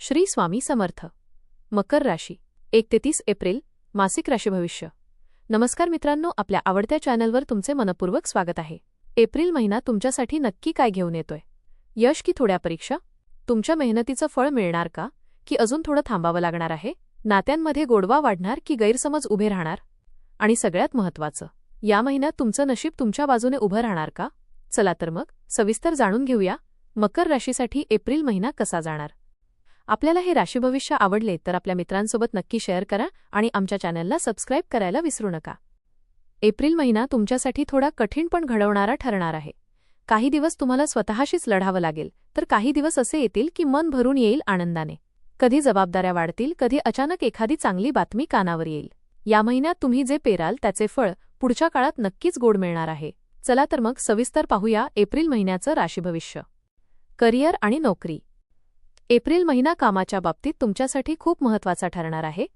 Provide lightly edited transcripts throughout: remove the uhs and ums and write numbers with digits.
श्री स्वामी समर्थ. मकर राशी 1 ते 30 एप्रिल मासिक राशी भविष्य. नमस्कार मित्रांनो, आपल्या आवडत्या चॅनलवर तुमचे मनपूर्वक स्वागत आहे. एप्रिल महिना तुमच्यासाठी नक्की काय घेऊन येतोय? यश की थोड्या परीक्षा? तुमच्या मेहनतीचं फळ मिळणार का, की अजून थोडं थांबावं लागणार आहे? नात्यांमध्ये गोडवा वाढणार की गैरसमज उभे राहणार? आणि सगळ्यात महत्त्वाचं, या महिन्यात तुमचं नशीब तुमच्या बाजूने उभं राहणार का? चला तर मग सविस्तर जाणून घेऊया मकर राशीसाठी एप्रिल महिना कसा जाणार. आपल्याला हे राशी भविष्य आवडले तर आपल्या मित्रांसोबत नक्की शेअर करा आणि आमच्या चॅनलला सबस्क्राईब करायला विसरू नका. एप्रिल महिना तुमच्यासाठी थोडा कठीण पण घडवणारा ठरणार आहे. काही दिवस तुम्हाला स्वतःशीच लढावं लागेल, तर काही दिवस असे येतील की मन भरून येईल आनंदाने. कधी जबाबदाऱ्या वाढतील, कधी अचानक एखादी चांगली बातमी कानावर येईल. या महिन्यात तुम्ही जे पेराल त्याचे फळ पुढच्या काळात नक्कीच गोड मिळणार आहे. चला तर मग सविस्तर पाहूया एप्रिल महिन्याचं राशी भविष्य. करिअर आणि नोकरी. एप्रिल महिना कामाच्या बाबतीत तुमच्यासाठी खूप महत्त्वाचा ठरणार आहे.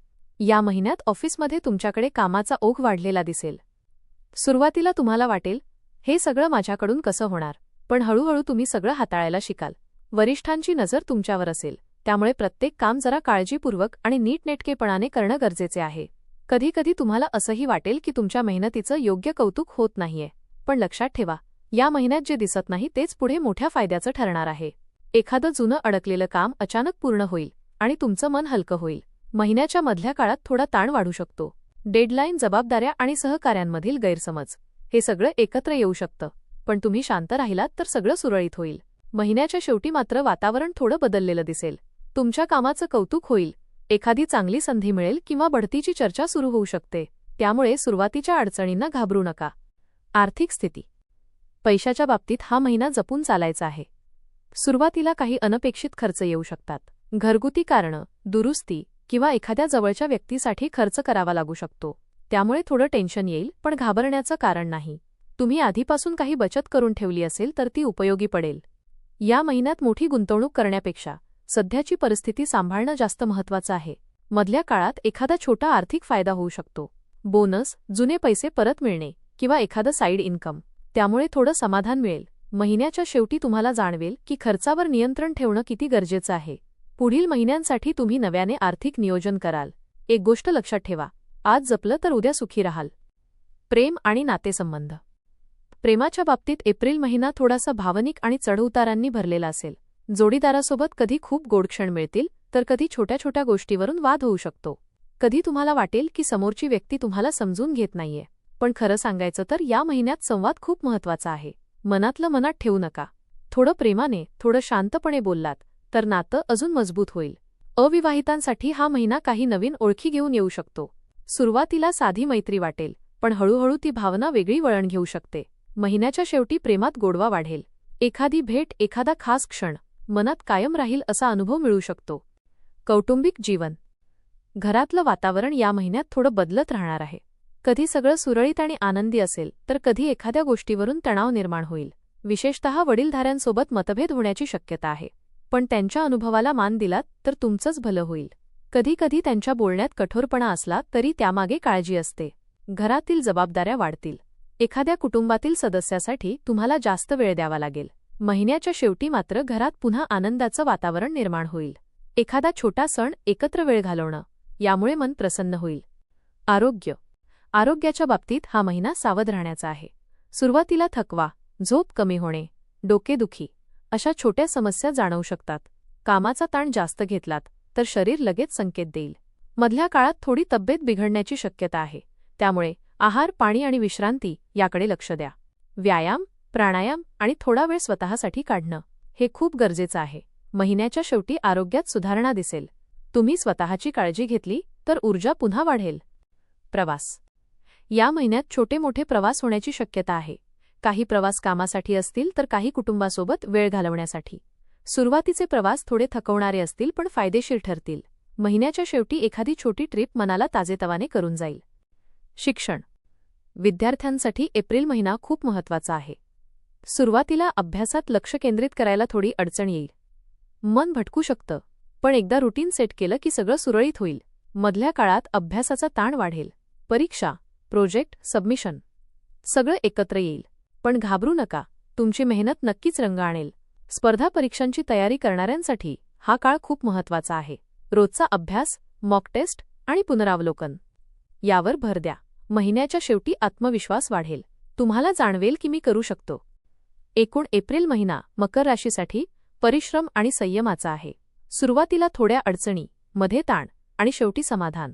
या महिन्यात ऑफिसमध्ये तुमच्याकडे कामाचा ओघ वाढलेला दिसेल. सुरुवातीला तुम्हाला वाटेल, हे सगळं माझ्याकडून कसं होणार, पण हळूहळू तुम्ही सगळं हाताळायला शिकाल. वरिष्ठांची नजर तुमच्यावर असेल, त्यामुळे प्रत्येक काम जरा काळजीपूर्वक आणि नीटनेटकेपणाने करणं गरजेचे आहे. कधीकधी तुम्हाला असंही वाटेल की तुमच्या मेहनतीचं योग्य कौतुक होत नाहीये, पण लक्षात ठेवा, या महिन्यात जे दिसत नाही तेच पुढे मोठ्या फायद्याचं ठरणार आहे. एखादं जुनं अडकलेलं काम अचानक पूर्ण होईल आणि तुमचं मन हलकं होईल. महिन्याच्या मधल्या काळात थोडा ताण वाढू शकतो. डेडलाईन, जबाबदाऱ्या आणि सहकाऱ्यांमधील गैरसमज हे सगळं एकत्र येऊ शकतं, पण तुम्ही शांत राहिलात तर सगळं सुरळीत होईल. महिन्याच्या शेवटी मात्र वातावरण थोडं बदललेलं दिसेल. तुमच्या कामाचं कौतुक होईल, एखादी चांगली संधी मिळेल किंवा बढतीची चर्चा सुरू होऊ शकते. त्यामुळे सुरुवातीच्या अडचणींना घाबरू नका. आर्थिक स्थिती. पैशाच्या बाबतीत हा महिना जपून चालायचा आहे. सुरुवातीला काही अनपेक्षित खर्च येऊ शकतात. घरगुती कारणं, दुरुस्ती किंवा एखाद्या जवळच्या व्यक्तीसाठी खर्च करावा लागू शकतो. त्यामुळे थोडं टेन्शन येईल, पण घाबरण्याचं कारण नाही. तुम्ही आधीपासून काही बचत करून ठेवली असेल तर ती उपयोगी पडेल. या महिन्यात मोठी गुंतवणूक करण्यापेक्षा सध्याची परिस्थिती सांभाळणं जास्त महत्त्वाचं आहे. मधल्या काळात एखादा छोटा आर्थिक फायदा होऊ शकतो. बोनस, जुने पैसे परत मिळणे किंवा एखादं साईड इन्कम, त्यामुळे थोडं समाधान मिळेल. महिन्याच्या शेवटी तुम्हाला जाणवेल की खर्चावर नियंत्रण ठेवणं किती गरजेचं आहे. पुढील महिन्यांसाठी तुम्ही नव्याने आर्थिक नियोजन कराल. एक गोष्ट लक्षात ठेवा, आज जपलं तर उद्या सुखी राहाल. प्रेम आणि नातेसंबंध. प्रेमाच्या बाबतीत एप्रिल महिना थोडासा भावनिक आणि चढउतारांनी भरलेला असेल. जोडीदारासोबत कधी खूप गोड क्षण मिळतील, तर कधी छोट्या छोट्या गोष्टीवरून वाद होऊ शकतो. कधी तुम्हाला वाटेल की समोरची व्यक्ती तुम्हाला समजून घेत नाहीये, पण खरं सांगायचं तर या महिन्यात संवाद खूप महत्त्वाचा आहे. मनातलं मनात ठेवू नका. थोडं प्रेमाने, थोडं शांतपणे बोललात तर नातं अजून मजबूत होईल. अविवाहितांसाठी हा महिना काही नवीन ओळखी घेऊन येऊ शकतो. सुरुवातीला साधी मैत्री वाटेल, पण हळूहळू ती भावना वेगळी वळण घेऊ शकते. महिन्याच्या शेवटी प्रेमात गोडवा वाढेल. एखादी भेट, एखादा खास क्षण मनात कायम राहील असा अनुभव मिळू शकतो. कौटुंबिक जीवन. घरातलं वातावरण या महिन्यात थोडं बदलत राहणार आहे. कधी सगळं सुरळीत आणि आनंदी असेल, तर कधी एखाद्या गोष्टीवरून तणाव निर्माण होईल. विशेषतः वडीलधाऱ्यांसोबत मतभेद होण्याची शक्यता आहे, पण त्यांच्या अनुभवाला मान दिलात तर तुमचंच भलं होईल. कधीकधी त्यांच्या बोलण्यात कठोरपणा असला तरी त्यामागे काळजी असते. घरातील जबाबदाऱ्या वाढतील. एखाद्या कुटुंबातील सदस्यासाठी तुम्हाला जास्त वेळ द्यावा लागेल. महिन्याच्या शेवटी मात्र घरात पुन्हा आनंदाचं वातावरण निर्माण होईल. एखादा छोटा सण, एकत्र वेळ घालवणं, यामुळे मन प्रसन्न होईल. आरोग्य. आरोग्याच्या बाबतीत हा महिना सावध राहण्याचा आहे. सुरुवातीला थकवा, झोप कमी होणे, डोकेदुखी अशा छोट्या समस्या जाणवू शकतात. कामाचा ताण जास्त घेतलात तर शरीर लगेच संकेत देईल. मधल्या काळात थोडी तब्येत बिघडण्याची शक्यता आहे, त्यामुळे आहार, पाणी आणि विश्रांती याकडे लक्ष द्या. व्यायाम, प्राणायाम आणि थोडा वेळ स्वतःसाठी काढणं हे खूप गरजेचं आहे. महिन्याच्या शेवटी आरोग्यात सुधारणा दिसेल. तुम्ही स्वतःची काळजी घेतली तर ऊर्जा पुन्हा वाढेल. प्रवास. या महिन्यात छोटे मोठे प्रवास होण्याची शक्यता आहे. काही प्रवास कामासाठी असतील तर काही कुटुंबासोबत वेळ घालवण्यासाठी. सुरुवातीचे प्रवास थोडे थकवणारे असतील पण फायदेशीर ठरतील. महिन्याच्या शेवटी एखादी छोटी ट्रिप मनाला ताजेतवाने करून जाईल. शिक्षण. विद्यार्थ्यांसाठी एप्रिल महिना खूप महत्त्वाचा आहे. सुरुवातीला अभ्यासात लक्ष केंद्रित करायला थोडी अडचण येईल. मन भटकू शकतं, पण एकदा रुटीन सेट केलं की सगळं सुरळीत होईल. मधल्या काळात अभ्यासाचा ताण वाढेल. परीक्षा, प्रोजेक्ट, सबमिशन सगळं एकत्र येईल, पण घाबरू नका. तुमची मेहनत नक्कीच रंग आणेल. स्पर्धा परीक्षांची तयारी करणाऱ्यांसाठी हा काळ खूप महत्त्वाचा आहे. रोजचा अभ्यास, मॉक टेस्ट आणि पुनरावलोकन यावर भर द्या. महिन्याच्या शेवटी आत्मविश्वास वाढेल. तुम्हाला जाणवेल की मी करू शकतो. एकूण एप्रिल महिना मकर राशीसाठी परिश्रम आणि संयमाचा आहे. सुरुवातीला थोड्या अडचणी, मध्ये ताण आणि शेवटी समाधान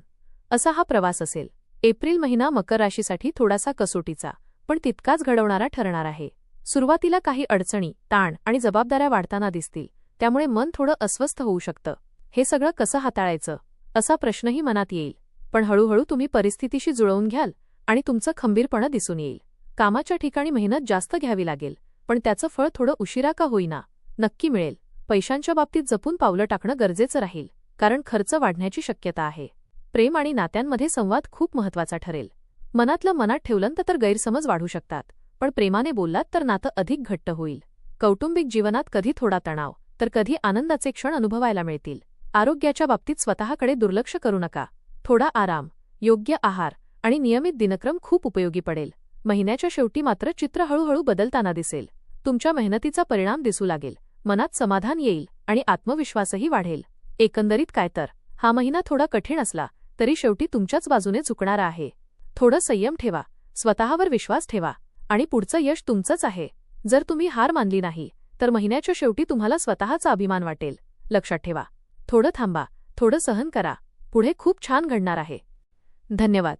असा हा प्रवास असेल. एप्रिल महिना मकर राशीसाठी थोडासा कसोटीचा पण तितकाच घडवणारा ठरणार आहे. सुरुवातीला काही अडचणी, ताण आणि जबाबदाऱ्या वाढताना दिसतील, त्यामुळे मन थोडं अस्वस्थ होऊ शकतं. हे सगळं कसं हाताळायचं असा प्रश्नही मनात येईल. पण हळूहळू तुम्ही परिस्थितीशी जुळवून घ्याल आणि तुमचं खंबीरपणा दिसून येईल. कामाच्या ठिकाणी मेहनत जास्त घ्यावी लागेल, पण त्याचं फळ थोडं उशिरा का होईना नक्की मिळेल. पैशांच्या बाबतीत जपून पावलं टाकणं गरजेचं राहील, कारण खर्च वाढण्याची शक्यता आहे. प्रेम आणि नात्यांमध्ये संवाद खूप महत्त्वाचा ठरेल. मनातलं मनात ठेवलं तर गैरसमज वाढू शकतात, पण प्रेमाने बोललात तर नातं अधिक घट्ट होईल. कौटुंबिक जीवनात कधी थोडा तणाव तर कधी आनंदाचे क्षण अनुभवायला मिळतील. आरोग्याच्या बाबतीत स्वतःकडे दुर्लक्ष करू नका. थोडा आराम, योग्य आहार आणि नियमित दिनक्रम खूप उपयोगी पडेल. महिन्याच्या शेवटी मात्र चित्र हळूहळू बदलताना दिसेल. तुमच्या मेहनतीचा परिणाम दिसू लागेल, मनात समाधान येईल आणि आत्मविश्वासही वाढेल. एकंदरीत काय तर हा महिना थोडा कठीण असला तरी शेवटी तुमच्याच बाजूने झुकणारा आहे. थोडं संयम ठेवा, स्वतःवर विश्वास ठेवा आणि पुढचं यश तुमचंच आहे. जर तुम्ही हार मानली नाही तर महिन्याच्या शेवटी तुम्हाला स्वतःचा अभिमान वाटेल. लक्षात ठेवा, थोडं थांबा, थोडं सहन करा, पुढे खूप छान घडणार आहे. धन्यवाद.